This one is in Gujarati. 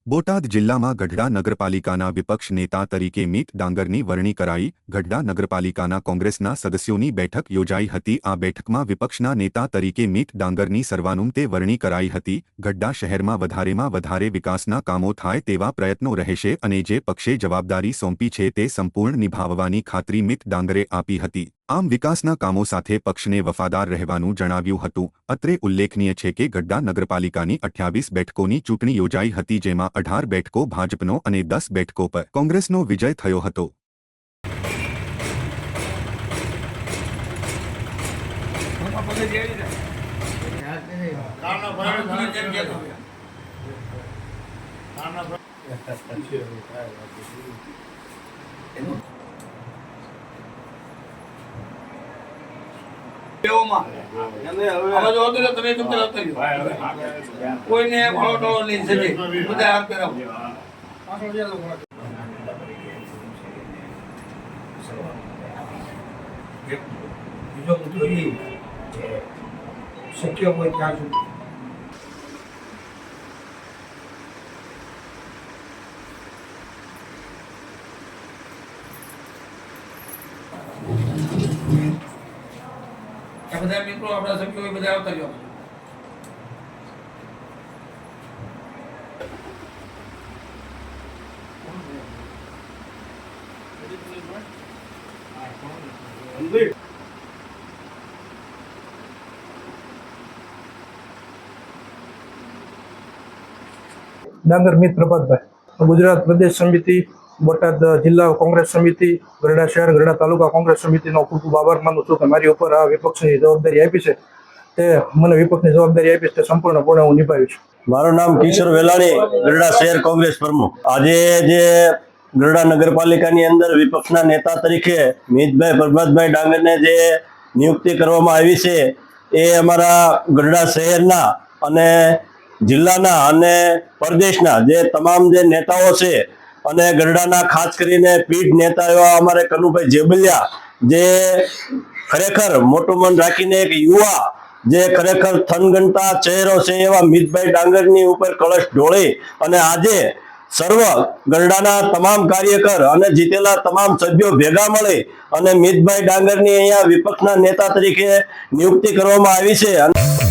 બોટાદ જિલ્લામાં ગઢડા નગરપાલિકાના વિપક્ષ નેતા તરીકે મીત ડાંગરની વરણી કરાઈ। ગઢડા નગરપાલિકાના કોંગ્રેસના સદસ્યોની બેઠક યોજાઈ હતી। આ બેઠકમાં વિપક્ષના નેતા તરીકે મીત ડાંગરની સર્વાનુમતે વરણી કરાઈ હતી। ગઢડા શહેરમાં વધારે વિકાસના કામો થાય તેવા પ્રયત્નો રહેશે અને જે પક્ષે જવાબદારી સોંપી છે તે સંપૂર્ણ નિભાવવાની ખાતરી મીત ડાંગરે આપી હતી। આમ વિકાસના કામો સાથે પક્ષને વફાદાર રહેવાનું જણાવ્યું હતું। અત્રે ઉલ્લેખનીય છે કે ગઢડા નગરપાલિકાની 28 બેઠકોની ચૂંટણી યોજાઈ હતી, જેમાં 18 બેઠકો ભાજપનો અને 10 બેઠકો પર કોંગ્રેસનો વિજય થયો હતો। શક્ય હોય ત્યાં સુધી બધા મિત્રો આપણા સભ્યો બધા આવતા રહ્યો। ડાંગર મિત પ્રભાતભાઈ, ગુજરાત પ્રદેશ સમિતિ, બોટાદ જિલ્લા કોંગ્રેસ સમિતિ, ગઢડા શહેર ગઢડા તાલુકા કોંગ્રેસ સમિતિનો ખૂબ ખૂબ આભાર માનું છું કે મારી ઉપર આ વિપક્ષની જવાબદારી આપી છે। તે મને વિપક્ષની જવાબદારી આપી તે સંપૂર્ણપણે હું નિભાવીશ। મારું નામ કિશોર વેલાણી, ગઢડા શહેર કોંગ્રેસ પ્રમુખ। આજે જે ગઢડા નગરપાલિકાની અંદર વિપક્ષના નેતા તરીકે મિતભાઈ પ્રભાતભાઈ ડાંગરને જે નિયુક્તિ કરવામાં આવી છે એ અમારા ગઢડા શહેરના અને જિલ્લાના અને પ્રદેશના જે તમામ જે નેતાઓ છે અને ગઢડાના ખાસ કરીને પીઢ નેતા એવા અમારે કનુભાઈ જેબલિયા, જે ખરેખર મોટું મન રાખીને એક યુવા જે ખરેખર થનગનતા ચહેરો છે એવા મિતભાઈ ડાંગરની ઉપર કળશ ઢોળી અને આજે સર્વ ગઢડાના તમામ કાર્યકર અને જીતેલા તમામ સભ્યો ભેગા મળી અને મિતભાઈ ડાંગરની અહીંયા વિપક્ષના નેતા તરીકે નિયુક્તિ કરવામાં આવી છે।